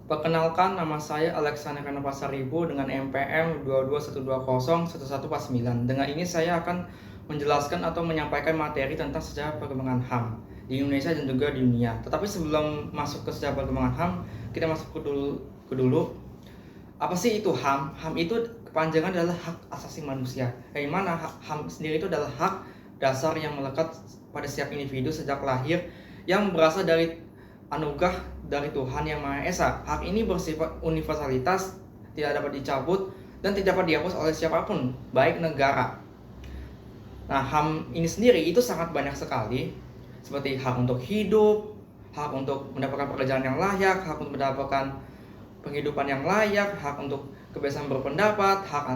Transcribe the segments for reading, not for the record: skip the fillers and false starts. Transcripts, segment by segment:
Perkenalkan, nama saya Alexander Pasaribu dengan NPM 221201149. Dengan ini saya akan menjelaskan atau menyampaikan materi tentang sejarah perkembangan HAM di Indonesia dan juga di dunia. Tetapi sebelum masuk ke sejarah perkembangan HAM, kita masuk ke dulu. Apa sih itu HAM? HAM itu kepanjangan adalah hak asasi manusia. Yang mana HAM sendiri itu adalah hak dasar yang melekat pada setiap individu sejak lahir yang berasal dari anugerah dari Tuhan Yang Maha Esa. Hak ini bersifat universalitas, tidak dapat dicabut dan tidak dapat dihapus oleh siapapun, baik negara. Nah, HAM ini sendiri itu sangat banyak sekali, seperti hak untuk hidup, hak untuk mendapatkan pekerjaan yang layak, hak untuk mendapatkan penghidupan yang layak, hak untuk kebebasan berpendapat, hak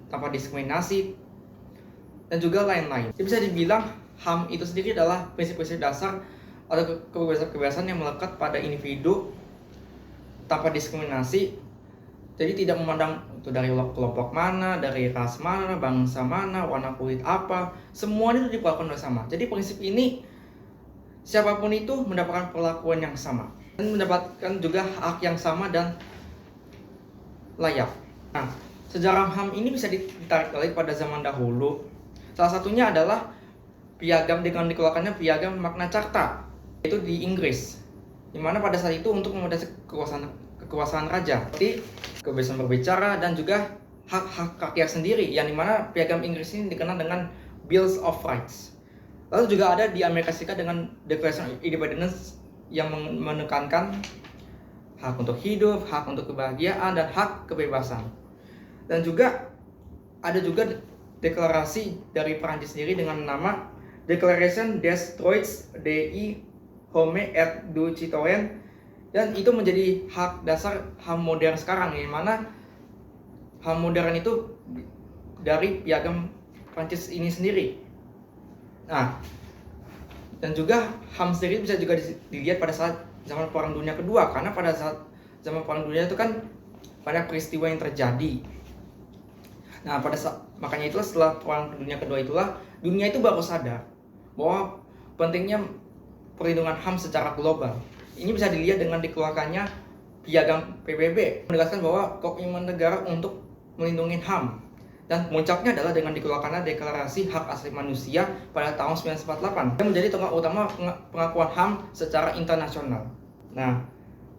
tanpa diskriminasi, dan juga lain-lain. Jadi bisa dibilang HAM itu sendiri adalah prinsip-prinsip dasar atau kebebasan yang melekat pada individu tanpa diskriminasi. Jadi tidak memandang itu dari kelompok mana, dari ras mana, bangsa mana, warna kulit apa, semuanya itu diperlakukan sama. Jadi prinsip ini siapapun itu mendapatkan perlakuan yang sama dan mendapatkan juga hak yang sama dan layak. Nah, sejarah HAM ini bisa ditarik balik pada zaman dahulu. Salah satunya adalah piagam dengan dikeluarkannya piagam Magna Carta, itu di Inggris, dimana pada saat itu untuk membatasi kekuasaan raja, seperti kebebasan berbicara dan juga hak-hak rakyat sendiri, yang dimana piagam Inggris ini dikenal dengan Bills of Rights. Lalu juga ada di Amerika Serikat dengan Declaration of Independence yang menekankan hak untuk hidup, hak untuk kebahagiaan, dan hak kebebasan. Dan juga ada juga deklarasi dari Perancis sendiri dengan nama Declaration des Droits de l'Homme et du Citoyen, dan itu menjadi hak dasar HAM modern sekarang, yang mana HAM modern itu dari piagam Prancis ini sendiri. Nah, dan juga HAM sendiri bisa juga dilihat pada saat zaman Perang Dunia Kedua, karena pada saat zaman Perang Dunia itu kan banyak peristiwa yang terjadi. Nah, makanya itulah setelah Perang Dunia Kedua itulah dunia itu baru sadar bahwa pentingnya perlindungan HAM secara global. Ini bisa dilihat dengan dikeluarkannya piagam PBB, menegaskan bahwa komitmen negara untuk melindungi HAM. Dan puncaknya adalah dengan dikeluarkannya Deklarasi Hak Asasi Manusia pada tahun 1948 yang menjadi tonggak utama pengakuan HAM secara internasional. Nah,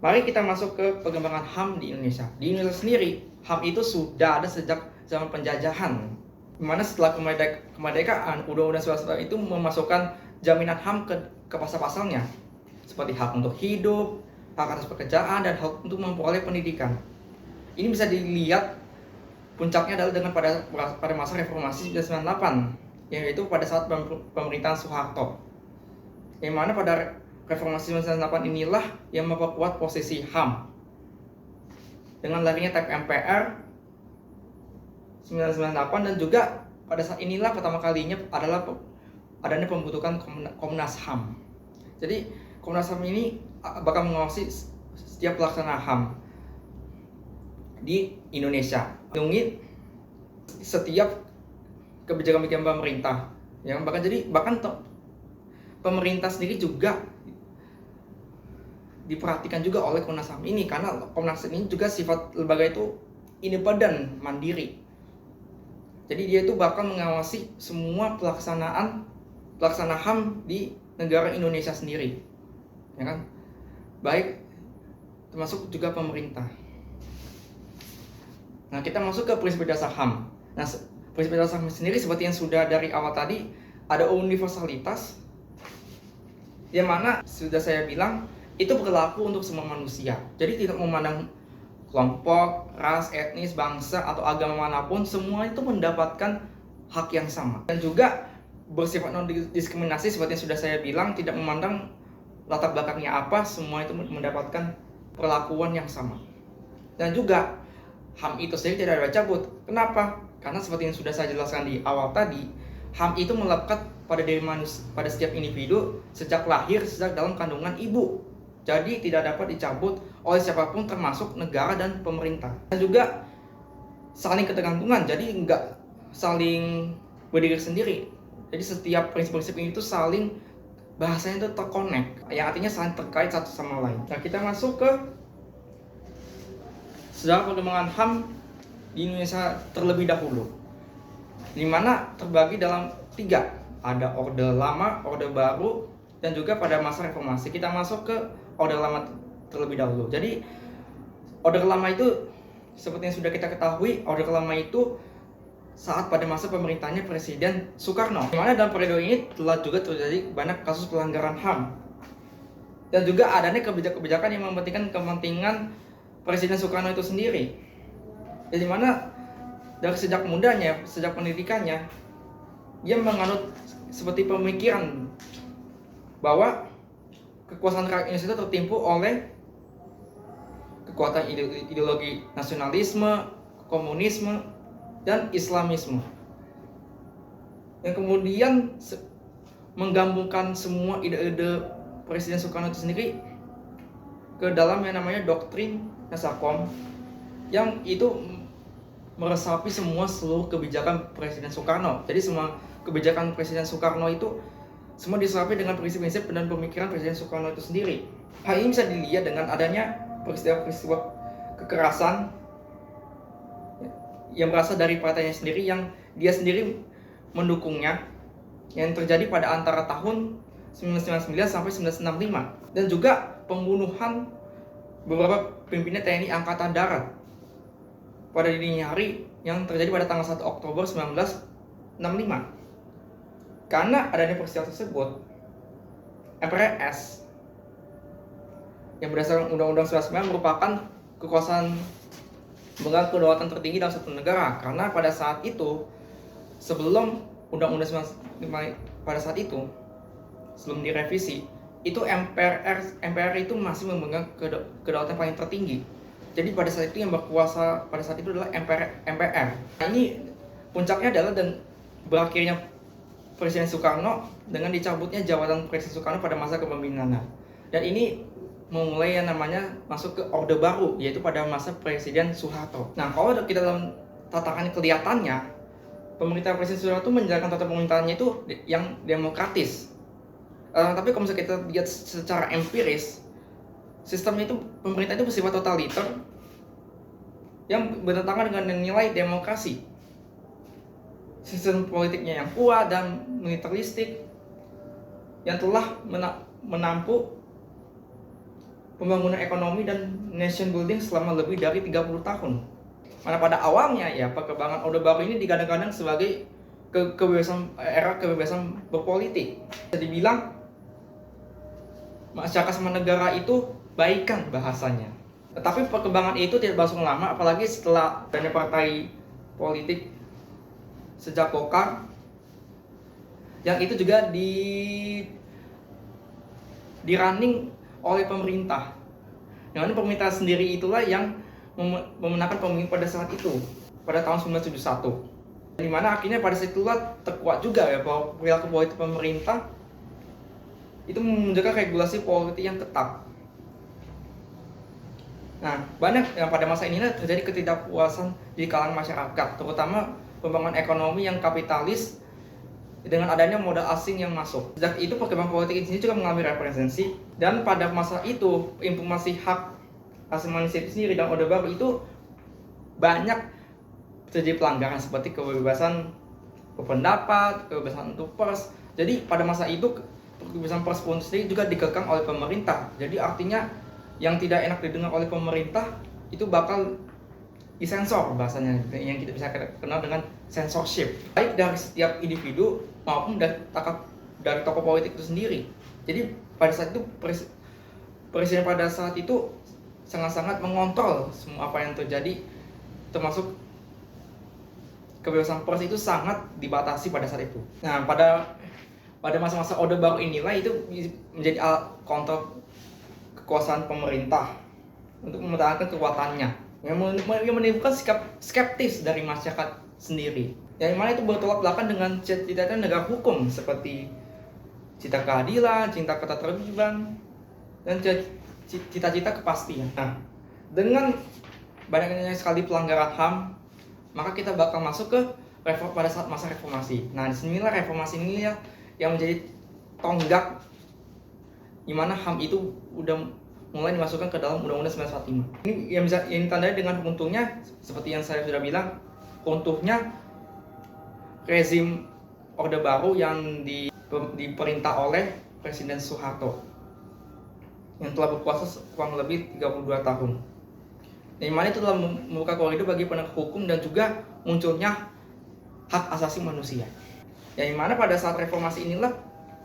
mari kita masuk ke perkembangan HAM di Indonesia. Di Indonesia sendiri, HAM itu sudah ada sejak zaman penjajahan, dimana setelah kemerdekaan, Undang-Undang 1945 itu memasukkan jaminan HAM ke pasal-pasalnya, seperti hak untuk hidup, hak atas pekerjaan, dan hak untuk memperoleh pendidikan. Ini bisa dilihat puncaknya adalah dengan pada masa reformasi 1998, yaitu pada saat pemerintahan Soeharto, yang mana pada reformasi 1998 inilah yang memperkuat posisi HAM dengan lahirnya TAP MPR 1998, dan juga pada saat inilah pertama kalinya adalah adanya pembentukan Komnas HAM. Jadi Komnas HAM ini bakal mengawasi setiap pelaksana HAM di Indonesia, melindungi setiap kebijakan pemerintah. Yang bahkan pemerintah sendiri juga diperhatikan juga oleh Komnas HAM ini, karena Komnas HAM ini juga sifat lembaga itu independen, mandiri. Jadi dia itu bakal mengawasi semua pelaksana HAM di negara Indonesia sendiri, ya kan? Baik, termasuk juga pemerintah. Nah, kita masuk ke prinsip dasar HAM. Nah, prinsip dasar HAM sendiri seperti yang sudah dari awal tadi, ada universalitas, yang mana sudah saya bilang itu berlaku untuk semua manusia. Jadi tidak memandang kelompok, ras, etnis, bangsa, atau agama manapun, semua itu mendapatkan hak yang sama. Dan juga bersifat non-diskriminasi seperti yang sudah saya bilang, tidak memandang latar belakangnya apa, semua itu mendapatkan perlakuan yang sama. Dan juga HAM itu sendiri tidak ada cabut. Kenapa? Karena seperti yang sudah saya jelaskan di awal tadi, HAM itu melekat pada diri manusia, pada setiap individu sejak lahir, sejak dalam kandungan ibu. Jadi tidak dapat dicabut oleh siapapun, termasuk negara dan pemerintah. Dan juga saling ketergantungan, jadi nggak saling berdiri sendiri. Jadi setiap prinsip-prinsip ini itu saling, bahasanya itu terkonek, yang artinya saling terkait satu sama lain. Nah, kita masuk ke sejarah perkembangan HAM di Indonesia terlebih dahulu, di mana terbagi dalam 3. Ada Orde Lama, Orde Baru, dan juga pada masa reformasi. Kita masuk ke Orde Lama terlebih dahulu. Jadi Orde Lama itu seperti yang sudah kita ketahui, Orde Lama itu saat pada masa pemerintahnya Presiden Soekarno, di mana dalam periode ini telah juga terjadi banyak kasus pelanggaran HAM dan juga adanya kebijakan-kebijakan yang kepentingan Presiden Soekarno itu sendiri. Jadi mana dari sejak mudanya, sejak pendidikannya, dia menganut seperti pemikiran bahwa kekuasaan rakyat Indonesia itu tertimpu oleh kekuatan ideologi nasionalisme, komunisme, dan Islamisme, yang kemudian menggabungkan semua ide-ide Presiden Soekarno itu sendiri ke dalam yang namanya doktrin Nasakom, yang itu meresapi seluruh kebijakan Presiden Soekarno. Jadi semua kebijakan Presiden Soekarno itu semua disesuaikan dengan prinsip-prinsip dan pemikiran Presiden Soekarno itu sendiri. Hal ini bisa dilihat dengan adanya peristiwa-peristiwa kekerasan yang berasal dari partainya sendiri, yang dia sendiri mendukungnya, yang terjadi pada antara tahun 1999 sampai 1965, dan juga pembunuhan beberapa pimpinan TNI Angkatan Darat pada dini hari yang terjadi pada tanggal 1 Oktober 1965. Karena adanya peristiwa tersebut, MPRS yang berdasarkan Undang-Undang 99 merupakan kekuasaan memegang kedaulatan tertinggi dalam satu negara, karena pada saat itu sebelum Undang-Undang 95 pada saat itu sebelum direvisi itu MPR itu masih memegang kedaulatan paling tertinggi. Jadi pada saat itu yang berkuasa pada saat itu adalah MPR. Nah, ini puncaknya adalah dan berakhirnya Presiden Soekarno dengan dicabutnya jabatan Presiden Soekarno pada masa kepemimpinannya. Dan ini memulai yang namanya masuk ke Orde Baru, yaitu pada masa Presiden Soeharto. Nah, kalau kita dalam tatakan kelihatannya, pemerintah Presiden Soeharto menjalankan tata pemerintahannya itu yang demokratis. Tapi kalau misalnya kita lihat secara empiris, sistemnya itu pemerintah itu bersifat totaliter yang bertentangan dengan nilai demokrasi. Sistem politiknya yang kuat dan militeristik yang telah menampung pembangunan ekonomi dan nation building selama lebih dari 30 tahun. Mana pada awalnya ya perkembangan Orde Baru ini digadang-gadang sebagai era kebebasan berpolitik. Bisa dibilang masyarakat sama negara itu baikan bahasanya. Tetapi perkembangan itu tidak berlangsung lama, apalagi setelah adanya partai politik sejak Golkar, yang itu juga dirunning oleh pemerintah. Dengan pemerintah sendiri itulah yang memenangkan pemilu pada saat itu, pada tahun 1971. Di mana akhirnya pada saat itulah terkuat juga ya bahwa perilaku politik pemerintah itu menunjukkan regulasi politik yang ketat. Nah, banyak yang pada masa inilah terjadi ketidakpuasan di kalangan masyarakat, terutama pembangunan ekonomi yang kapitalis dengan adanya modal asing yang masuk. Sejak itu perkembangan politik ini juga mengalami represensi, dan pada masa itu implementasi hak asasi manusia itu sendiri dan Orde Baru itu banyak terjadi pelanggaran seperti kebebasan berpendapat, kebebasan untuk pers. Jadi pada masa itu kebebasan pers pun sendiri juga dikekang oleh pemerintah. Jadi artinya yang tidak enak didengar oleh pemerintah itu bakal disensor, bahasanya yang kita bisa kenal dengan censorship, baik dari setiap individu maupun dari tokoh politik itu sendiri. Jadi pada saat itu presiden pada saat itu sangat-sangat mengontrol semua apa yang terjadi, termasuk kebebasan pers itu sangat dibatasi pada saat itu. Nah, pada masa-masa Orde Baru inilah itu menjadi alat kontrol kekuasaan pemerintah untuk mempertahankan kekuatannya, yang menimbulkan sikap skeptis dari masyarakat sendiri, yang mana itu bertolak belakang dengan cita-cita negara hukum seperti cita keadilan, cinta ketertiban, dan cita-cita kepastian. Nah, dengan banyaknya sekali pelanggaran HAM, maka kita bakal masuk ke pada saat masa reformasi. Nah, disinilah reformasi ini ya yang menjadi tonggak di mana HAM itu udah mulai dimasukkan ke dalam Undang-Undang 1945. Ini yang bisa ini tandanya dengan runtuhnya, seperti yang saya sudah bilang, runtuhnya rezim Orde Baru yang diperintah oleh Presiden Soeharto yang telah berkuasa kurang lebih 32 tahun. Yang mana itu telah membuka koridor bagi penegak hukum dan juga munculnya hak asasi manusia. Yang mana pada saat reformasi inilah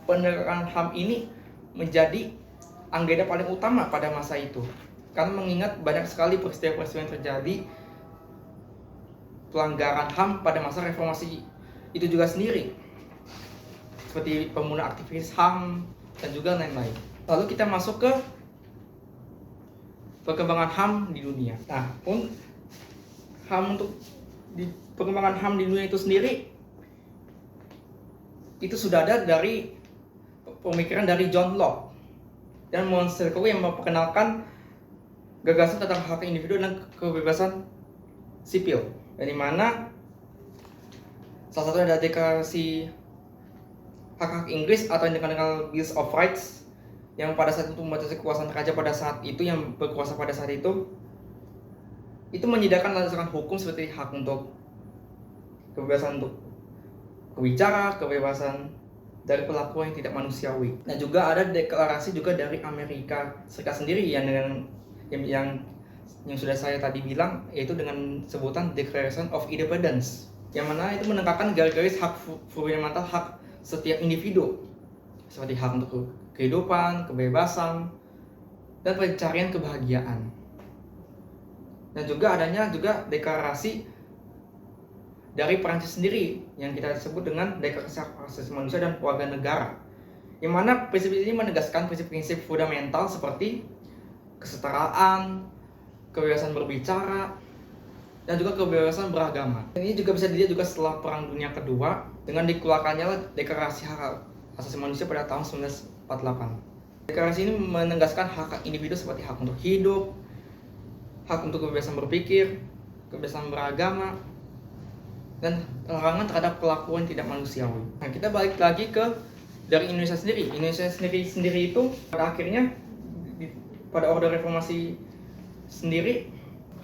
penegakan HAM ini menjadi agenda paling utama pada masa itu. Karena mengingat banyak sekali peristiwa-peristiwa yang terjadi pelanggaran HAM pada masa reformasi itu juga sendiri. Seperti pembunuhan aktivis HAM dan juga lain-lain. Lalu kita masuk ke perkembangan HAM di dunia. Nah, HAM untuk di perkembangan HAM di dunia itu sendiri itu sudah ada dari pemikiran dari John Locke dan Montesquieu yang memperkenalkan gagasan tentang hak individu dan kebebasan sipil. Dari mana salah satu ada deklarasi hak-hak Inggris atau yang dikenal dengan Bill of Rights yang pada saat itu membatasi kekuasaan raja pada saat itu, yang berkuasa pada saat itu menyediakan landasan hukum seperti hak untuk kebebasan untuk berbicara, kebebasan dari perlakuan yang tidak manusiawi. Dan juga ada deklarasi juga dari Amerika Serikat sendiri yang sudah saya tadi bilang, yaitu dengan sebutan Declaration of Independence, yang mana itu menegakkan garis-garis hak fundamental hak setiap individu seperti hak untuk kehidupan, kebebasan, dan pencarian kebahagiaan. Dan juga adanya juga deklarasi dari Prancis sendiri yang kita sebut dengan Deklarasi Hak Asasi Manusia dan Warga Negara, yang mana prinsip ini menegaskan prinsip-prinsip fundamental seperti kesetaraan, kebebasan berbicara, dan juga kebebasan beragama. Ini juga bisa dilihat juga setelah Perang Dunia Kedua dengan dikeluarkannya Deklarasi Hak Asasi Manusia pada tahun 1948. Deklarasi ini menegaskan hak individu seperti hak untuk hidup, hak untuk kebebasan berpikir, kebebasan beragama, dan larangan terhadap kelakuan tidak manusiawi. Nah, kita balik lagi ke dari Indonesia sendiri. Indonesia sendiri itu pada akhirnya pada Orde Reformasi sendiri,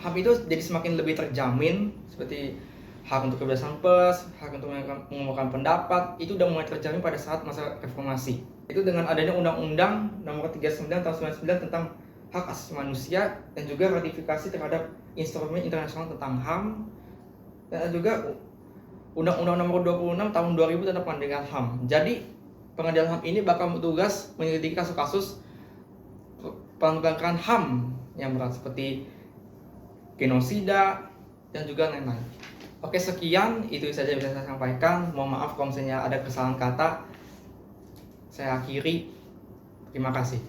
hak itu jadi semakin lebih terjamin, seperti hak untuk kebebasan pers, hak untuk mengumumkan pendapat, itu udah mulai terjamin pada saat masa reformasi. Itu dengan adanya Undang-Undang Nomor 39 Tahun 99 tentang Hak Asasi Manusia dan juga ratifikasi terhadap instrumen internasional tentang HAM, dan juga Undang-Undang Nomor 26 Tahun 2000 tentang Pengadilan HAM. Jadi Pengadilan HAM ini bakal bertugas menyelidiki kasus-kasus pelanggaran HAM yang berat seperti genosida dan juga lain-lain. Oke, sekian itu saja yang bisa saya sampaikan. Mohon maaf kalau misalnya ada kesalahan kata. Saya akhiri. Terima kasih.